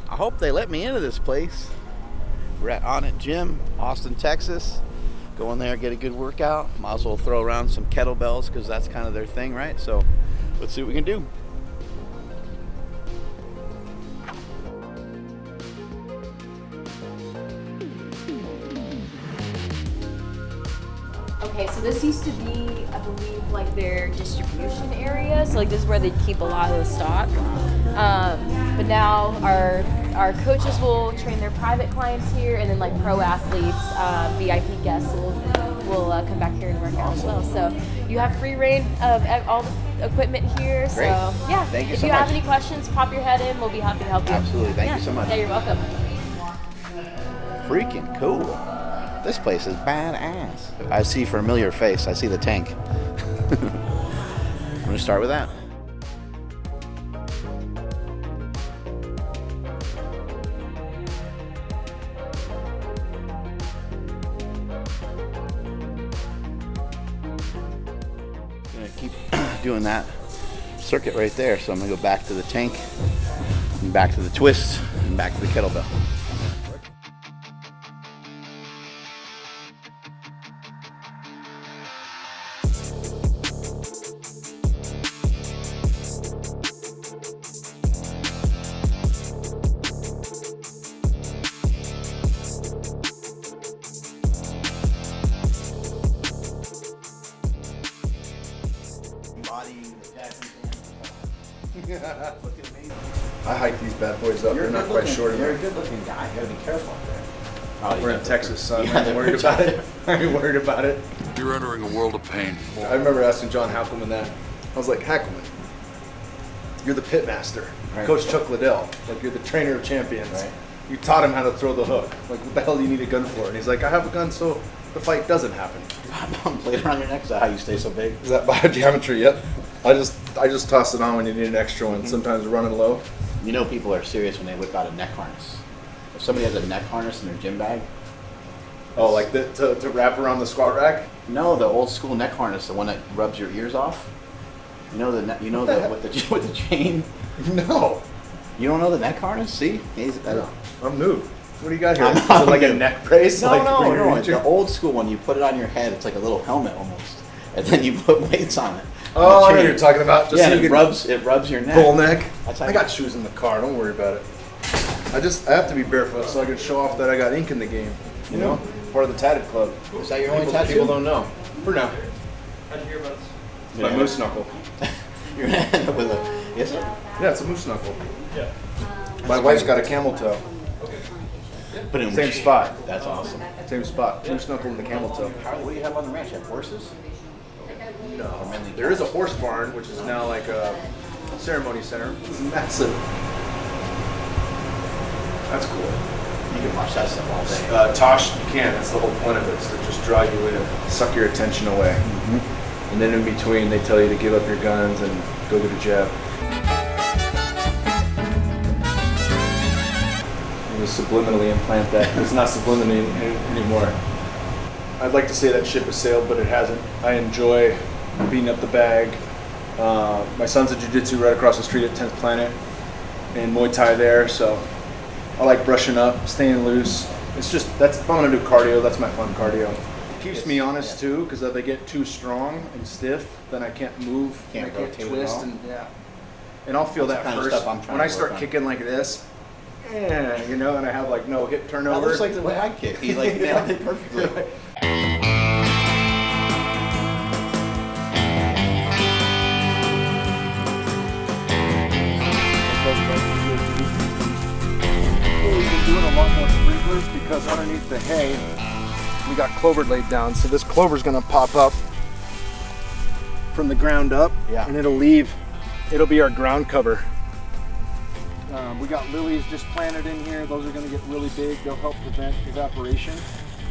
I hope they let me into this place. We're at Onnit Gym, Austin, Texas. Go in there, get a good workout. Might as well throw around some kettlebells because that's kind of their thing, right? So let's see what we can do. Okay, so this used to be, I believe, like their distribution area. So like this is where they keep a lot of the stock. But now our coaches will train their private clients here, and then like pro athletes, VIP guests will come back here and work out as well. So you have free reign of all the equipment here. Great. So yeah, Thank you if so you much. have any questions, pop your head in. We'll be happy to help you. Absolutely. Thank you so much. Yeah, you're welcome. Freaking cool. This place is badass. I see familiar face. I see the tank. I'm gonna start with that. Gonna keep doing that circuit right there. So I'm gonna go back to the tank, and back to the twist, and back to the kettlebell. I hike these bad boys up. They're not quite short You're a enough. good-looking guy. You gotta be careful up there. We're in Texas, so Yeah, I ain't worried about it. I ain't worried about it. You're entering a world of pain. I remember asking John Hackelman that. I was like, Hackelman, you're the pit master. Right. Coach Chuck Liddell, like you're the trainer of champions. Right. You taught him how to throw the hook. Like, what the hell do you need a gun for? And he's like, I have a gun so the fight doesn't happen. Play it around your neck. Is that how you stay so big? Is that biogeometry? Yep. I just toss it on when you need an extra one. Sometimes running low. You know people are serious when they whip out a neck harness. If somebody has a neck harness in their gym bag. Oh, like to wrap around the squat rack? No, the old school neck harness, the one that rubs your ears off. You know with the chain. No. You don't know the neck harness? See, I'm new. What do you got here? I'm Is it like a new. neck brace? No, like no. The old school one, you put it on your head. It's like a little helmet almost, and then you put weights on it. Oh, I know chain. what you're talking about. Just Yeah, so and you it rubs your neck. bull neck. That's how I got shoes in the car. Don't worry about it. I have to be barefoot so I can show off that I got ink in the game. You know, part of the tatted club. Is that your only tattoo? People don't know. For now. How'd you hear about us? It's my moose knuckle. You're gonna end up with a. Is it? Yeah, it's a moose knuckle. Yeah. My wife's got a camel toe. But in Same spot. That's awesome. Same spot. Moose knuckle and the camel toe. What do you have on the ranch? You have horses? No. There is a horse barn, which is now like a ceremony center. It's massive. That's cool. You can watch that stuff all day. Tosh, you can. That's the whole point of it, is to just draw you in, suck your attention away. Mm-hmm. And then in between, they tell you to give up your guns and go get a jab. You just subliminally implant that. It's not subliminally anymore. I'd like to say that ship has sailed, but it hasn't. I enjoy beating up the bag. My son's a jiu-jitsu right across the street at 10th Planet, and Muay Thai there, so I like brushing up, staying loose. It's just, if I'm gonna do cardio, that's my fun cardio. It keeps me honest too, because if I get too strong and stiff, then I can't move, Can't I can't rotate at twist, all? and I'll feel That's the that kind of first. stuff I'm trying When to I work start on. kicking like this, and I have like no hip That turnover. looks like the way I kick. He like nailed it perfectly. We've been doing a lot more sprinklers because underneath the hay, we got clover laid down. So this clover's gonna pop up from the ground up, Yeah. and it'll be our ground cover. We got lilies just planted in here. Those are gonna get really big. They'll help prevent evaporation.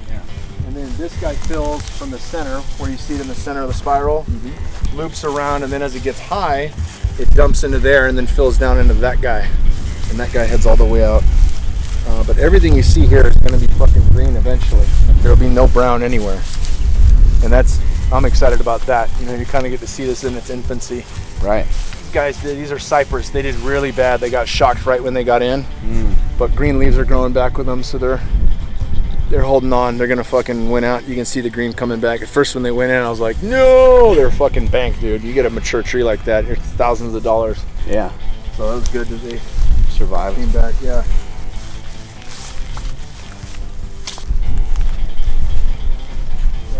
Yeah. And then this guy fills from the center, where you see it in the center of the spiral, loops around, and then as it gets high, it dumps into there and then fills down into that guy. And that guy heads all the way out. But everything you see here is gonna be fucking green eventually. There'll be no brown anywhere. And I'm excited about that. You know, you kind of get to see this in its infancy. Right. These guys, these are cypress. They did really bad. They got shocked right when they got in. but green leaves are growing back with them, so they're holding on. They're gonna fucking win out. You can see the green coming back. At first when they went in, I was like, no, they're fucking banked, dude. You get a mature tree like that, it's thousands of dollars. Yeah. So that was good that they Survived. came back, yeah.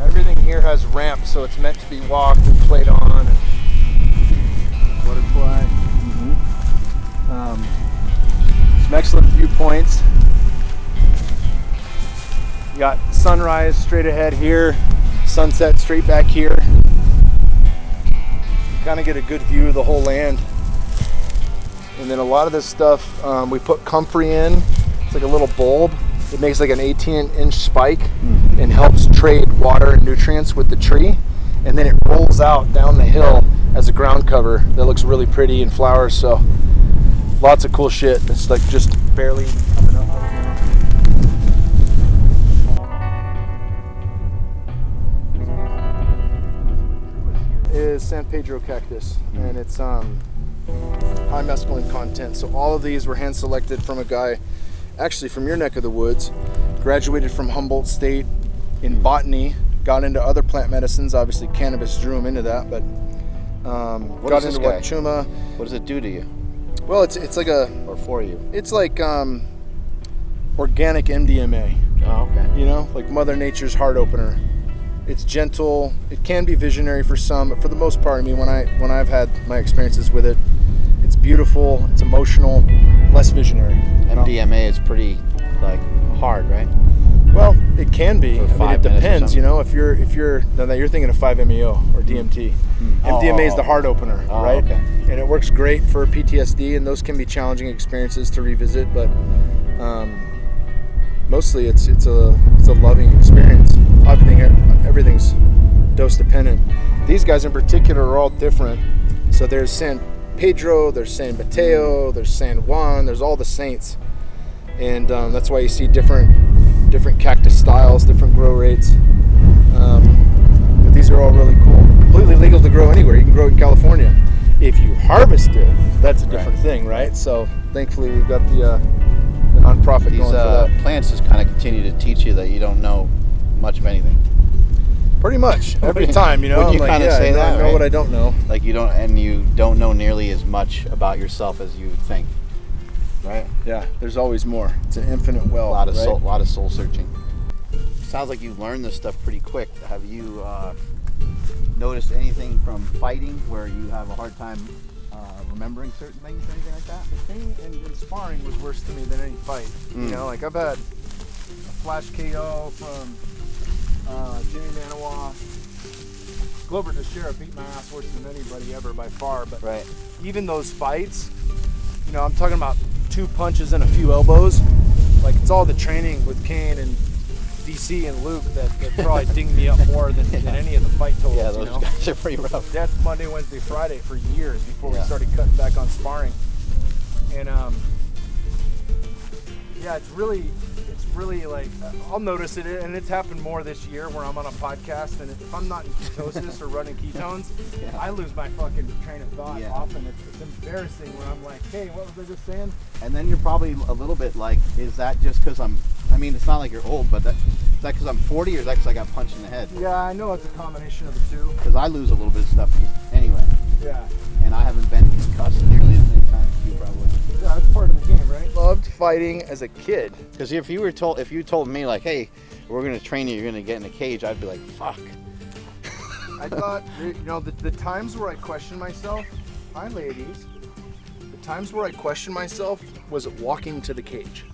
Everything here has ramps, so it's meant to be walked and played on. And butterfly. Some excellent viewpoints. You got sunrise straight ahead here, sunset straight back here. You kind of get a good view of the whole land. And then a lot of this stuff, we put comfrey in. It's like a little bulb. It makes like an 18-inch spike and helps trade water and nutrients with the tree. And then it rolls out down the hill as a ground cover that looks really pretty and flowers. So lots of cool shit. It's like just barely coming up right now. Is San Pedro cactus, and it's high mescaline content. So all of these were hand selected from a guy actually from your neck of the woods, graduated from Humboldt State in botany, got into other plant medicines. Obviously cannabis drew him into that, but got into Wachuma. What does it do to you? Well, it's like a, Or for you? it's like organic MDMA, Oh, okay. you know, like Mother Nature's heart opener. It's gentle. It can be visionary for some, but for the most part, I mean, when I've had my experiences with it, it's beautiful, it's emotional, less visionary. MDMA is pretty like hard, right? Well, it can be. For I mean, 5 it minutes or depends. You something. know, if you're no, you're thinking of 5-MeO or DMT. MDMA is the heart opener, Oh, right? okay. And it works great for PTSD, and those can be challenging experiences to revisit. But mostly, it's a loving experience. Everything's dose dependent. These guys in particular are all different. So there's San Pedro, there's San Mateo, there's San Juan, there's all the saints, and that's why you see different cactus styles, different grow rates. But these are all really cool. Completely legal to grow anywhere. You can grow it in California. If you harvest it, that's a different thing, right? So thankfully we've got the nonprofit These going for that. plants just kind of continue to teach you that you don't know much of anything. Pretty much every time, you know. Wouldn't you I'm like, kinda say I that, know right? what I don't know. Like you don't know nearly as much about yourself as you think, right? Yeah, there's always more. It's an infinite well. A lot of right? soul searching. Sounds like you learned this stuff pretty quick. Have you noticed anything from fighting where you have a hard time remembering certain things or anything like that? The thing in sparring was worse to me than any fight. You know, like I've had a flash KO from Jimmy Manawa. Glover Teixeira beat my ass worse than anybody ever by far. But Right. even those fights, you know, I'm talking about 2 punches and a few elbows. Like it's all the training with Kane and DC and Luke that probably dinged me up more than any of the fight totals. Yeah, you those know? guys are pretty rough. That's Monday, Wednesday, Friday for years before we Yeah. started cutting back on sparring. And yeah, it's really like I'll notice it, and it's happened more this year where I'm on a podcast, and if I'm not in ketosis or running ketones, I lose my fucking train of thought often. It's embarrassing when I'm like, hey, what was I just saying? And then you're probably a little bit like, is that just because I mean, it's not like you're old, but is that because I'm 40 or is that because I got punched in the head? Yeah, I know it's a combination of the two. Because I lose a little bit of stuff just anyway. Yeah. And I haven't been concussed nearly as many times as you probably. Yeah, that's part of the game, right? Loved fighting as a kid. Because if you told me like, hey, we're gonna train you, you're gonna get in a cage, I'd be like, fuck. I thought, you know, the times where I questioned myself, hi ladies, the times where I questioned myself was walking to the cage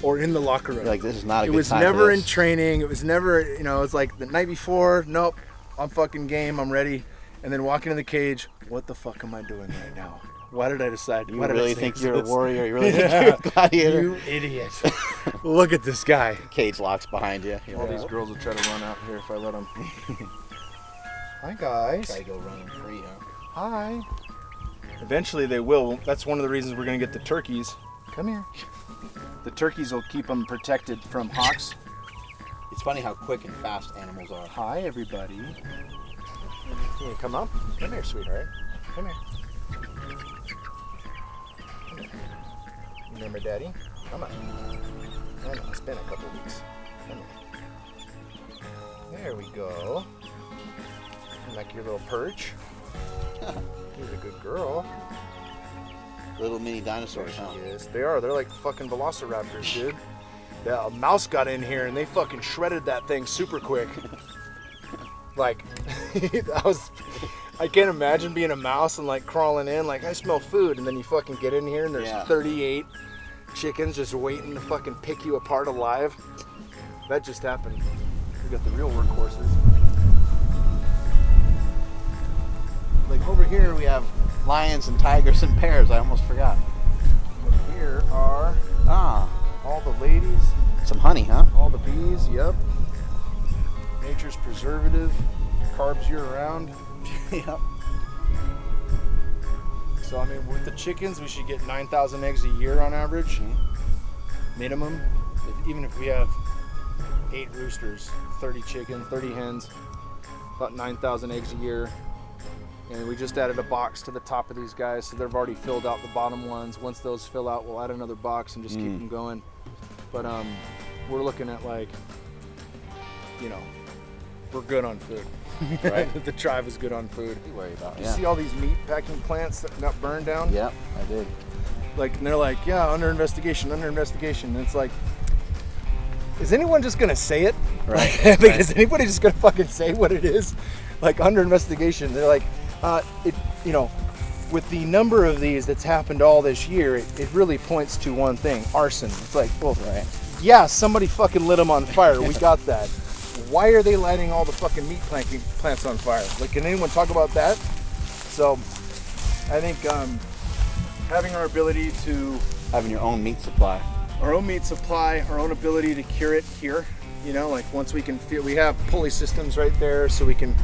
or in the locker room. You're like, this is not a It good was time for never in this. training. It was never, you know, it's like the night before, nope, I'm fucking game, I'm ready. And then walking in the cage, what the fuck am I doing right now? Why did I decide? You Why did I really say think you're a this? warrior? You really think you're a gladiator? You idiot. Look at this guy. Cage locks behind you. All these girls will try to run out here if I let them. Hi guys. Try to go running free, huh? Hi. Eventually they will. That's one of the reasons we're going to get the turkeys. Come here. The turkeys will keep them protected from hawks. It's funny how quick and fast animals are. Hi everybody. Can you come up? Come here, sweetheart. Come here. Come here. Remember Daddy? Come on. I know, it's been a couple weeks. Come on. There we go. Like your little perch. You're a good girl. Little mini dinosaurs, There huh? she is. They are. They're like fucking velociraptors, dude. Yeah, a mouse got in here and they fucking shredded that thing super quick. Like, I can't imagine being a mouse and like crawling in, like, I smell food, and then you fucking get in here and there's 38 chickens just waiting to fucking pick you apart alive. That just happened. We got the real workhorses. Like over here we have lions and tigers and bears. I almost forgot. And here are all the ladies, Some honey, huh? all the bees, yep. Nature's preservative, carbs year round. Yep. So I mean, with the chickens, we should get 9,000 eggs a year on average, minimum. Even if we have 8 roosters, 30 chickens, 30 hens, about 9,000 eggs a year. And we just added a box to the top of these guys, so they've already filled out the bottom ones. Once those fill out, we'll add another box and just keep them going. But we're looking at, like, you know, we're good on food. Right. The tribe is good on food. What are you worried about? You see all these meat packing plants that got burned down? Yep, I did. Like, and they're like, yeah, under investigation. And it's like, is anyone just gonna say it? Right. Like, is anybody just gonna fucking say what it is? Like, under investigation. They're like, you know, with the number of these that's happened all this year, it really points to one thing: arson. It's like, well, yeah, somebody fucking lit them on fire. We got that. Why are they lighting all the fucking meat plants on fire? Like, can anyone talk about that? So, I think having our ability to Having your own meat supply. our own meat supply, our own ability to cure it here, you know, like once we can feel, we have pulley systems right there, so we can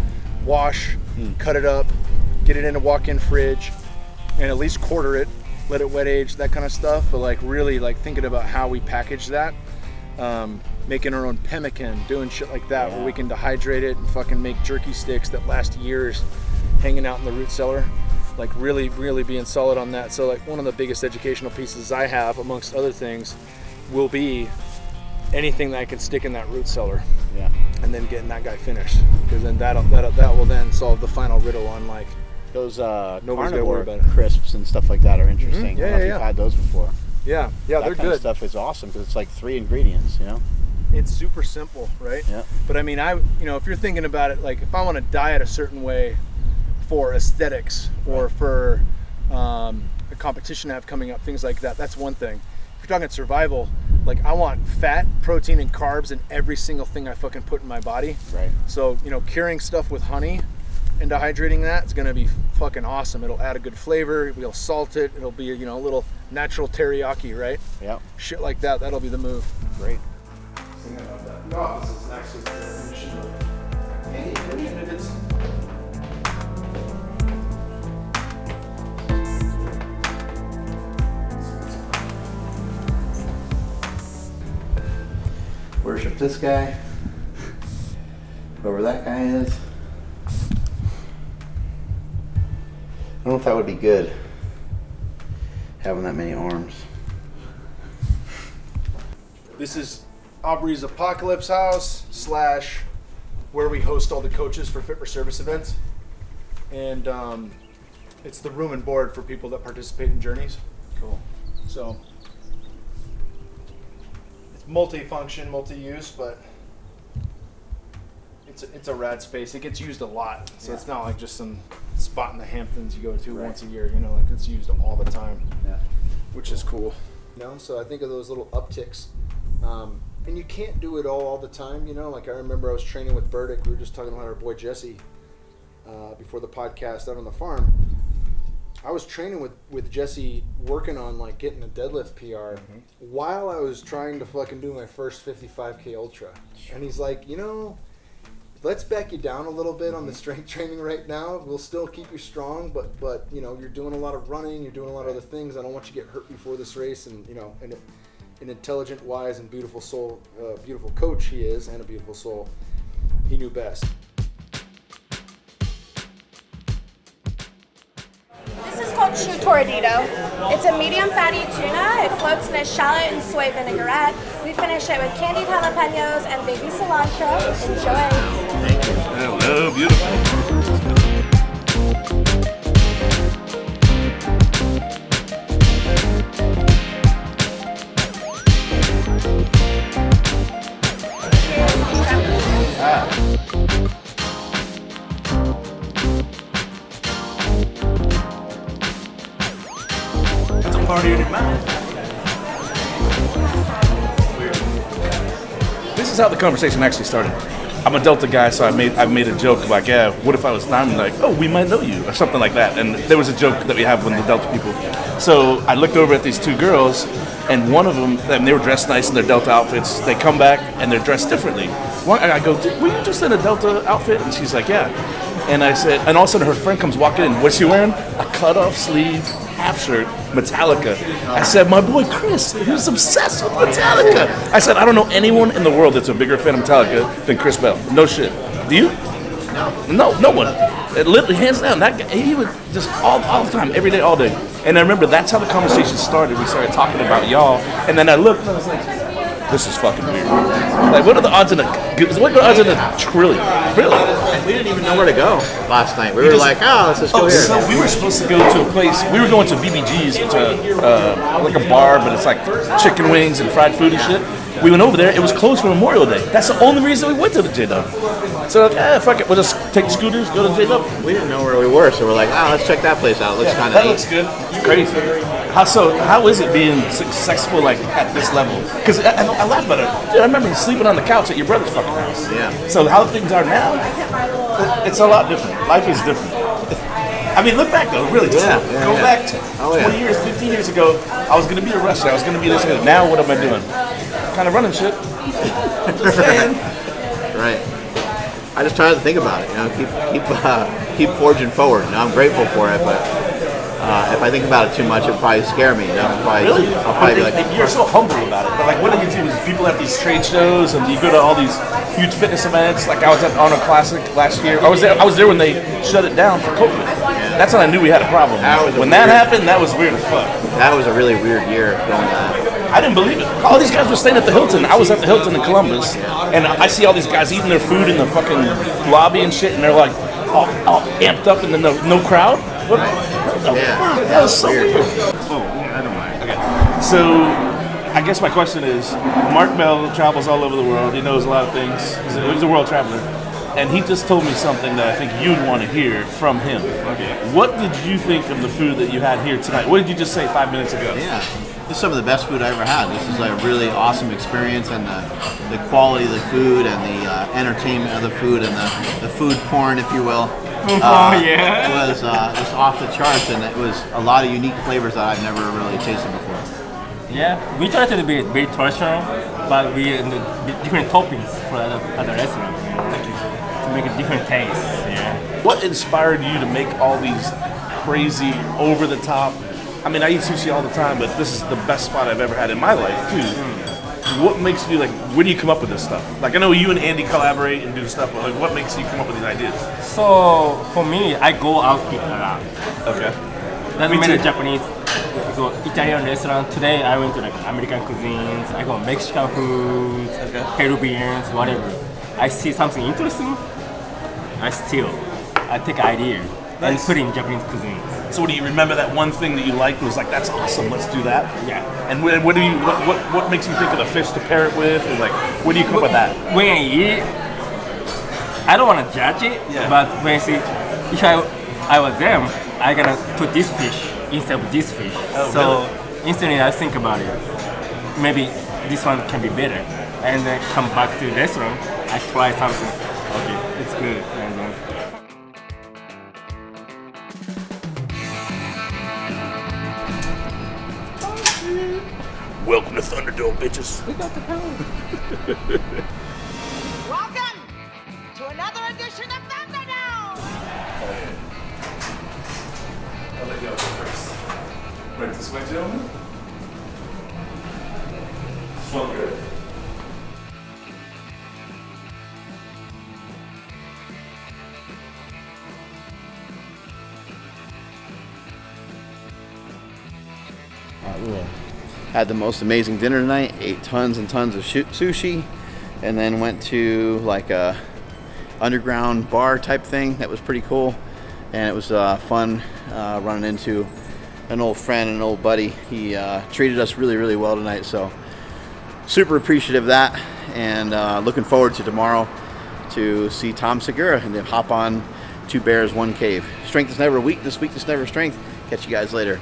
wash, cut it up, get it in a walk-in fridge, and at least quarter it, let it wet age, that kind of stuff. But like really like thinking about how we package that, making our own pemmican, doing shit like that, where we can dehydrate it and fucking make jerky sticks that last years hanging out in the root cellar. Like really being solid on that. So like one of the biggest educational pieces I have, amongst other things, will be anything that I can stick in that root cellar. Yeah. And then getting that guy finished, because then that will then solve the final riddle on like Those gotta worry carnivore about it. crisps and stuff like that are interesting. Yeah, I don't know if yeah. you've had those before. yeah That they're kind good. of stuff is awesome because it's like 3 ingredients, you know? It's super simple, right? Yeah. But I mean, if you're thinking about it, like if I want to diet a certain way for aesthetics or for a competition I have coming up, things like that, that's one thing. If you're talking survival, like I want fat, protein, and carbs in every single thing I fucking put in my body. Right. So, you know, curing stuff with honey and dehydrating that is gonna be fucking awesome. It'll add a good flavor, we'll salt it, it'll be, you know, a little natural teriyaki, right? Yep. Shit like that, that'll be the move. Great. The office is next to the machine. Worship this guy. Whoever that guy is. I don't know if that would be good, having that many arms. This is Aubrey's Apocalypse House / where we host all the coaches for Fit for Service events. And it's the room and board for people that participate in journeys. Cool. So it's multi-function, multi-use, but it's a rad space. It gets used a lot. So it's not like just some spot in the Hamptons you go to once a year, you know, like it's used all the time. Yeah. Which is cool. You know, so I think of those little upticks. And you can't do it all the time, you know. Like I remember I was training with Burdick. We were just talking about our boy Jesse before the podcast out on the farm. I was training with Jesse, working on like getting a deadlift PR while I was trying to fucking do my first 55K ultra. And he's like, you know, let's back you down a little bit on the strength training right now. We'll still keep you strong, but you know, you're doing a lot of running, you're doing a lot of other things. I don't want you to get hurt before this race. And you know, and an intelligent, wise, and beautiful soul, beautiful coach he is, and a beautiful soul. He knew best. This is called called Chutoradito. It's a medium fatty tuna. It floats in a shallot and soy vinaigrette. We finish it with candied jalapenos and baby cilantro. Enjoy. Hello, beautiful. That's a party in your mouth. This is how the conversation actually started. I'm a Delta guy, so I've made a joke like, yeah, what if I was Diamond? Like, oh, we might know you, or something like that. And there was a joke that we have with the Delta people. So I looked over at these two girls, and one of them, and they were dressed nice in their Delta outfits. They come back and they're dressed differently. And I go, were you just in a Delta outfit? And she's like, yeah. And I said, and all of a sudden her friend comes walking in. What's she wearing? A cut-off sleeve half shirt, Metallica. I said, my boy Chris, he's obsessed with Metallica. I said, I don't know anyone in the world that's a bigger fan of Metallica than Chris Bell. No shit. Do you? No one. It literally, hands down, that guy, he would just all the time, every day, all day. And I remember that's how the conversation started. We started talking about y'all, and then I looked and I was like, this is fucking weird. Like, what are the odds in a trillion? Really? We didn't even know where to go last night. We were like, let's just go here. So we were supposed to go to a place. We were going to BBG's, which is like a bar, but it's like chicken wings and fried food and shit. We went over there. It was closed for Memorial Day. That's the only reason we went to the J-Dub. So like, fuck it. We'll just take scooters, go to the J-Dub. We didn't know where we were, so we're like, let's check that place out. It looks kind of That looks good. It's crazy. How is it being successful like at this level? Because I laugh about it. Dude, I remember sleeping on the couch at your brother's fucking house. Yeah. So how things are now, it's a lot different. Life is different. I mean, look back though, really. Just go back to 20 years, 15 years ago. I was going to be a wrestler. I was going to be this. Now what am I doing? Kind of running shit. Right. I just try to think about it. You know, keep forging forward. You know, I'm grateful for it, but if I think about it too much, it'll probably scare me. You know? Really? I'll probably be like, you're so humble about it. But like, what do you do? Is people have these trade shows, and you go to all these huge fitness events. Like I was at the Arnold Classic last year. I was there when they shut it down for COVID. Yeah. That's when I knew we had a problem. When that happened, that was weird as fuck. That was a really weird year going to that. I didn't believe it. All these guys were staying at the Hilton. I was at the Hilton in Columbus, and I see all these guys eating their food in the fucking lobby and shit, and they're like all amped up, and then no crowd. What? That was so weird. Oh, yeah, I don't mind. Okay. So, I guess my question is, Mark Bell travels all over the world. He knows a lot of things. He's a world traveler. And he just told me something that I think you'd want to hear from him. Okay. What did you think of the food that you had here tonight? What did you just say 5 minutes ago? Yeah. This is some of the best food I ever had. This is a really awesome experience, and the quality of the food and the entertainment of the food and the food porn, if you will. It was just off the charts, and it was a lot of unique flavors that I've never really tasted before. Yeah, we try to be very traditional, but we different toppings for other restaurant to make a different taste. Yeah. What inspired you to make all these crazy, over the top? I mean, I eat sushi all the time, but this is the best spot I've ever had in my life too. What makes you like? Where do you come up with this stuff? Like, I know you and Andy collaborate and do stuff, but like, what makes you come up with these ideas? So for me, I go out eat a lot. Okay. Doesn't matter Japanese. I go Italian restaurant. Today I went to like American cuisines. I go Mexican food, Peruvians, whatever. I see something interesting, I take idea and put in Japanese cuisine. So do you remember that one thing that you liked was like, that's awesome, let's do that? Yeah. And what makes you think of the fish to pair it with, and like, where do you come up with that? When I eat, I don't want to judge it, but when I see, if I was them, I'm gonna put this fish instead of this fish. Oh, so really? instantly I think about it. Maybe this one can be better, and then come back to the restaurant. I try something. Okay, it's good. And then Welcome to Thunderdome, bitches. we got the power. Welcome to another edition of Thunderdome! I'll let you go first. Right this way, gentlemen. Smell good. Had the most amazing dinner tonight. Ate tons and tons of sushi, and then went to like a underground bar type thing that was pretty cool. And it was fun running into an old friend and an old buddy. He treated us really, really well tonight. So super appreciative of that, and looking forward to tomorrow to see Tom Segura and then hop on 2 bears, 1 cave. Strength is never weakness, weakness never strength. Catch you guys later.